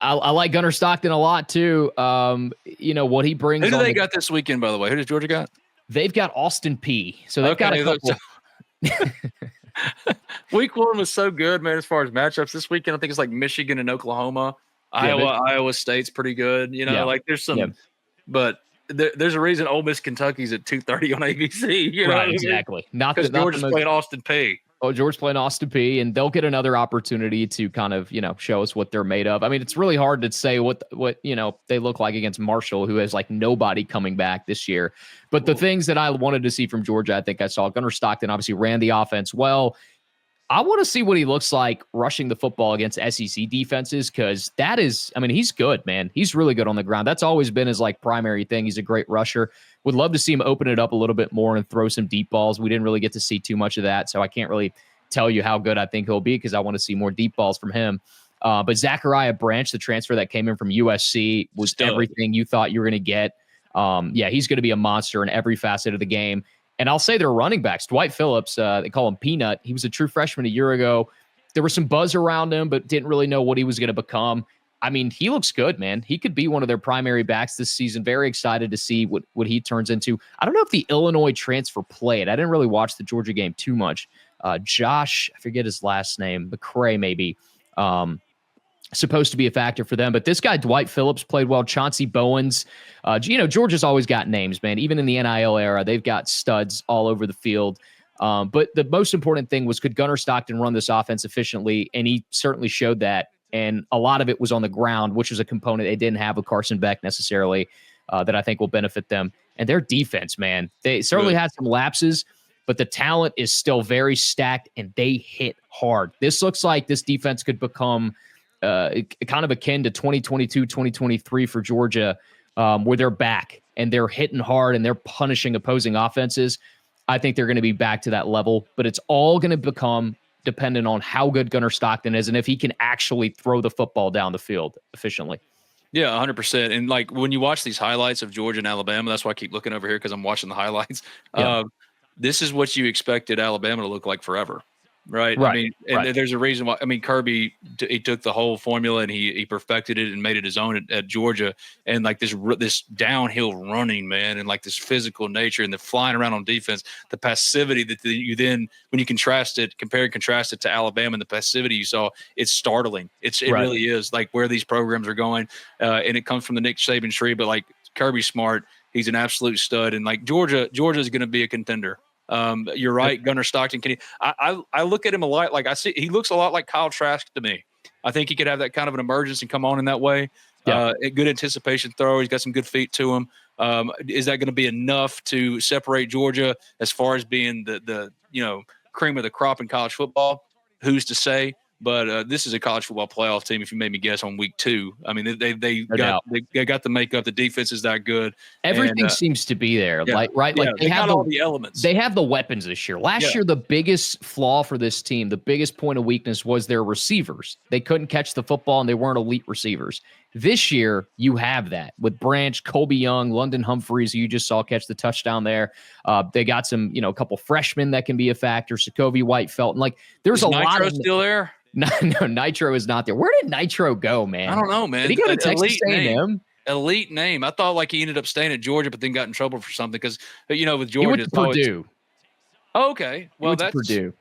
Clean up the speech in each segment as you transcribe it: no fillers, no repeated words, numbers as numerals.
I like Gunnar Stockton a lot too. What he brings. Who do they got this weekend, by the way? Who does Georgia got? They've got Austin P. So they've got a couple. Week 1 was so good, man, as far as matchups. This weekend, I think it's like Michigan and Oklahoma. Iowa State's pretty good. Like there's some, but there's a reason Ole Miss Kentucky's at 2:30 on ABC. Right, exactly. Not because Georgia's playing Austin P. Oh, Georgia's playing Austin P, and they'll get another opportunity to kind of, show us what they're made of. I mean, it's really hard to say what they look like against Marshall, who has like nobody coming back this year. But the things that I wanted to see from Georgia, I think I saw. Gunnar Stockton obviously ran the offense well. I want to see what he looks like rushing the football against SEC defenses, because he's good, man. He's really good on the ground. That's always been his like primary thing. He's a great rusher. Would love to see him open it up a little bit more and throw some deep balls. We didn't really get to see too much of that, so I can't really tell you how good I think he'll be, because I want to see more deep balls from him. But Zachariah Branch, the transfer that came in from USC, was everything you thought you were going to get. He's going to be a monster in every facet of the game. And I'll say their running backs, Dwight Phillips, they call him Peanut. He was a true freshman a year ago. There was some buzz around him, but didn't really know what he was going to become. I mean, he looks good, man. He could be one of their primary backs this season. Very excited to see what he turns into. I don't know if the Illinois transfer played. I didn't really watch the Georgia game too much. Josh, I forget his last name, McCray maybe, supposed to be a factor for them. But this guy, Dwight Phillips, played well. Chauncey Bowens. Georgia's always got names, man. Even in the NIL era, they've got studs all over the field. But the most important thing was, could Gunnar Stockton run this offense efficiently? And he certainly showed that. And a lot of it was on the ground, which was a component they didn't have with Carson Beck necessarily, that I think will benefit them. And their defense, man, they certainly had some lapses, but the talent is still very stacked, and they hit hard. This looks like this defense could become kind of akin to 2022, 2023 for Georgia, where they're back and they're hitting hard and they're punishing opposing offenses. I think they're going to be back to that level, but it's all going to become dependent on how good Gunnar Stockton is and if he can actually throw the football down the field efficiently. Yeah, 100%. And like when you watch these highlights of Georgia and Alabama, that's why I keep looking over here, because I'm watching the highlights. Yeah. This is what you expected Alabama to look like forever. Right. I mean, and there's a reason why. I mean, Kirby, he took the whole formula and he perfected it and made it his own at Georgia. And like this downhill running, man, and like this physical nature and the flying around on defense, the passivity that you then, when you compare and contrast it to Alabama and the passivity you saw, it's startling. It really is, like where these programs are going. And it comes from the Nick Saban tree, but like Kirby Smart, he's an absolute stud. And like Georgia is going to be a contender. You're right. Gunnar Stockton. I look at him a lot. Like he looks a lot like Kyle Trask to me. I think he could have that kind of an emergence and come on in that way. Yeah. A good anticipation throw. He's got some good feet to him. Is that going to be enough to separate Georgia as far as being the cream of the crop in college football? Who's to say? But this is a college football playoff team. If you made me guess on week 2, I mean they got the makeup. The defense is that good. Everything seems to be there. Yeah, Like they have all the elements. They have the weapons this year. Last year, the biggest flaw for this team, the biggest point of weakness was their receivers. They couldn't catch the football and they weren't elite receivers. This year, you have that with Branch, Colby Young, London Humphreys, who you just saw catch the touchdown there. They got some, a couple freshmen that can be a factor. Sokovie White-Felton. Like there's a lot of still there. No, Nitro is not there. Where did Nitro go, man? I don't know, man. Did he go to Texas A&M? Elite name. I thought like he ended up staying at Georgia, but then got in trouble for something because with Georgia, he went to Purdue. Okay, well that's Purdue.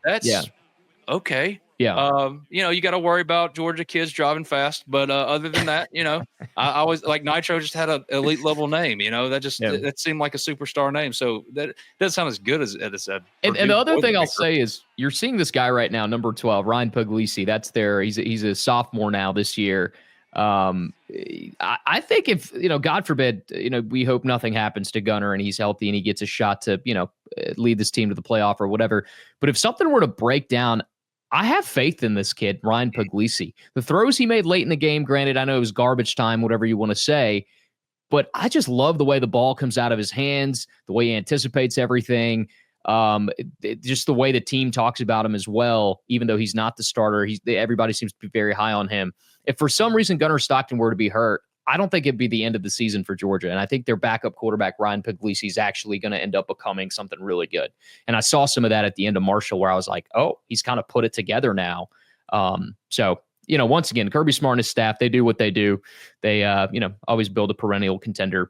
Okay. Yeah. You got to worry about Georgia kids driving fast, but other than that, I always like Nitro just had an elite level name. That seemed like a superstar name. So that doesn't sound as good as it said. And the other thing I'll say is you're seeing this guy right now, number 12, Ryan Puglisi. That's there. He's a sophomore now this year. I think if, God forbid, we hope nothing happens to Gunnar and he's healthy and he gets a shot to, lead this team to the playoff or whatever. But if something were to break down, I have faith in this kid, Ryan Puglisi. The throws he made late in the game, granted, I know it was garbage time, whatever you want to say, but I just love the way the ball comes out of his hands, the way he anticipates everything. Just the way the team talks about him as well, even though he's not the starter, everybody seems to be very high on him. If for some reason Gunnar Stockton were to be hurt, I don't think it'd be the end of the season for Georgia. And I think their backup quarterback, Ryan Puglisi, is actually going to end up becoming something really good. And I saw some of that at the end of Marshall where I was like, oh, he's kind of put it together now. So once again, Kirby Smart and his staff, they do what they do. They, always build a perennial contender